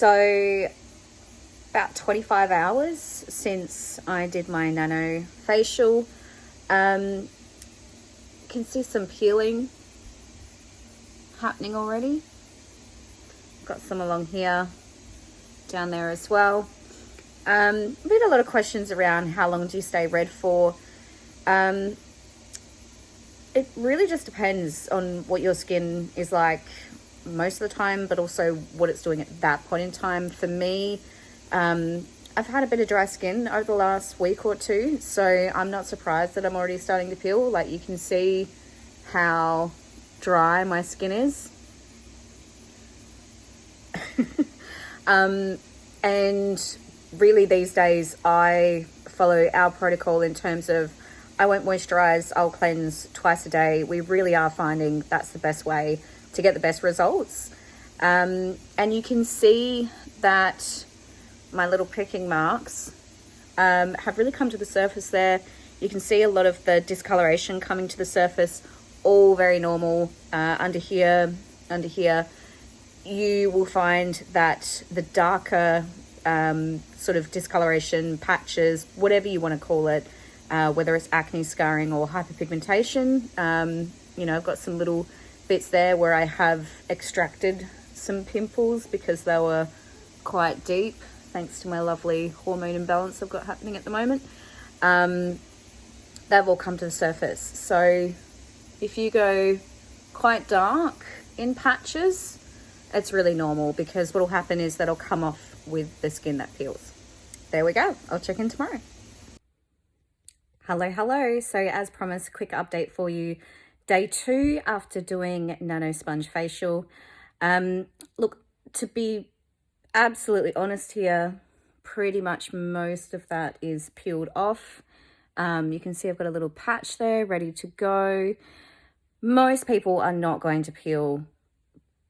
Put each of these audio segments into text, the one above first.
So about 25 hours since I did my nano facial. Can see some peeling happening already. Got some along here, down there as well. I've had a lot of questions around how long do you stay red for. It really just depends on what your skin is like most of the time, but also what it's doing at that point in time. For me, I've had a bit of dry skin over the last week or two, so I'm not surprised that I'm already starting to peel. Like, you can see how dry my skin is. And really these days I follow our protocol in terms of I won't moisturize, I'll cleanse twice a day. We really are finding that's the best way to get the best results. And you can see that my little pricking marks have really come to the surface there. You can see a lot of the discoloration coming to the surface, all very normal. Under here, you will find that the darker sort of discoloration, patches, whatever you want to call it, whether it's acne scarring or hyperpigmentation. You know, I've got some little bits there where I have extracted some pimples because they were quite deep, thanks to my lovely hormone imbalance I've got happening at the moment. They've all come to the surface. So if you go quite dark in patches, it's really normal, because what will happen is that'll come off with the skin that peels. There we go. I'll check in tomorrow. Hello. So as promised, quick update for you. Day 2 after doing Nano Sponge Facial. Look, to be absolutely honest here, pretty much most of that is peeled off. You can see I've got a little patch there ready to go. Most people are not going to peel.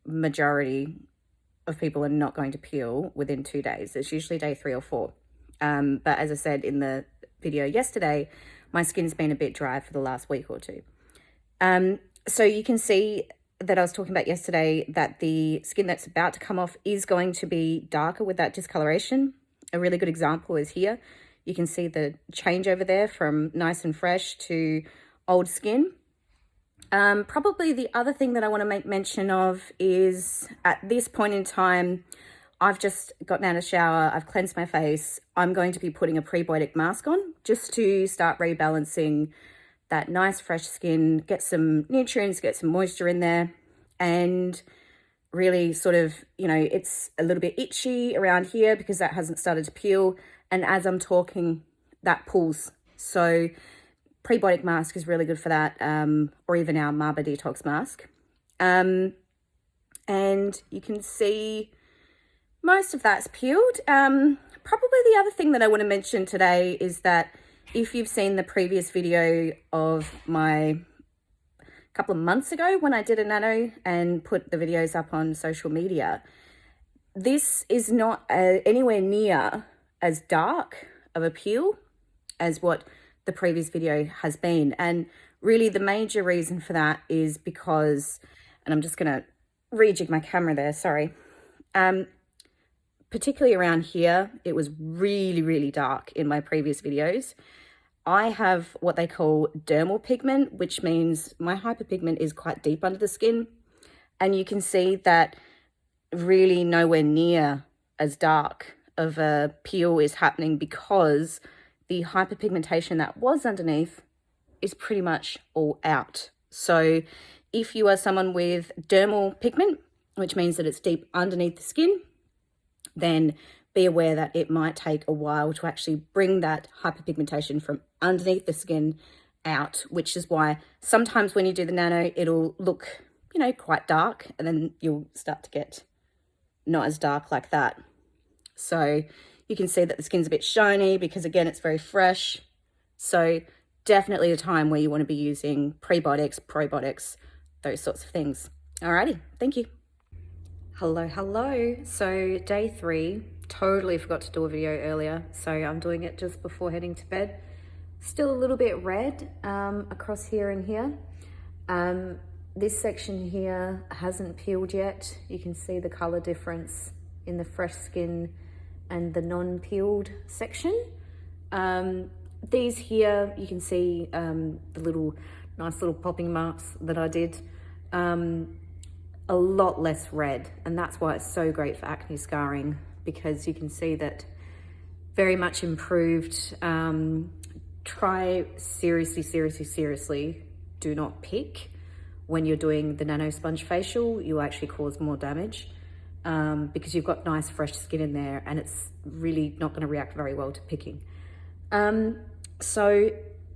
Majority of people are not going to peel within 2 days. It's usually day 3 or 4. But as I said in the video yesterday, my skin's been a bit dry for the last week or two. So you can see that I was talking about yesterday that the skin that's about to come off is going to be darker with that discoloration. A really good example is here. You can see the change over there from nice and fresh to old skin. Probably the other thing that I want to make mention of is at this point in time, I've just gotten out of the shower, I've cleansed my face. I'm going to be putting a prebiotic mask on just to start rebalancing that nice fresh skin, get some nutrients, get some moisture in there, and really sort of, you know, it's a little bit itchy around here because that hasn't started to peel. And as I'm talking, that pulls. So prebiotic mask is really good for that, or even our Marba detox mask. And you can see most of that's peeled. Probably the other thing that I want to mention today is that if you've seen the previous video of my couple of months ago when I did a nano and put the videos up on social media, this is not anywhere near as dark of a peel as what the previous video has been. And really the major reason for that is because, and I'm just going to rejig my camera there, sorry. Particularly around here, it was really dark in my previous videos. I have what they call dermal pigment, which means my hyperpigment is quite deep under the skin. And you can see that really nowhere near as dark of a peel is happening because the hyperpigmentation that was underneath is pretty much all out. So if you are someone with dermal pigment, which means that it's deep underneath the skin, then be aware that it might take a while to actually bring that hyperpigmentation from underneath the skin out, which is why sometimes when you do the nano, it'll look, you know, quite dark, and then you'll start to get not as dark like that. So you can see that the skin's a bit shiny because, again, it's very fresh. So definitely a time where you want to be using prebiotics, probiotics, those sorts of things. Alrighty, thank you. Hello. So day 3, totally forgot to do a video earlier, so I'm doing it just before heading to bed. Still a little bit red across here and here. This section here hasn't peeled yet. You can see the color difference in the fresh skin and the non-peeled section. These here, you can see the nice little popping marks that I did. A lot less red, and that's why it's so great for acne scarring, because you can see that very much improved. Try seriously do not pick when you're doing the Nano Sponge Facial. You'll actually cause more damage because you've got nice fresh skin in there, and it's really not going to react very well to picking. So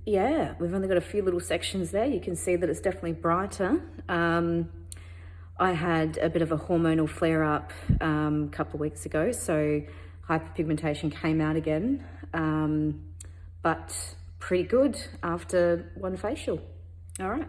yeah, we've only got a few little sections there. You can see that it's definitely brighter. I had a bit of a hormonal flare-up a couple of weeks ago, so hyperpigmentation came out again, but pretty good after one facial. All right.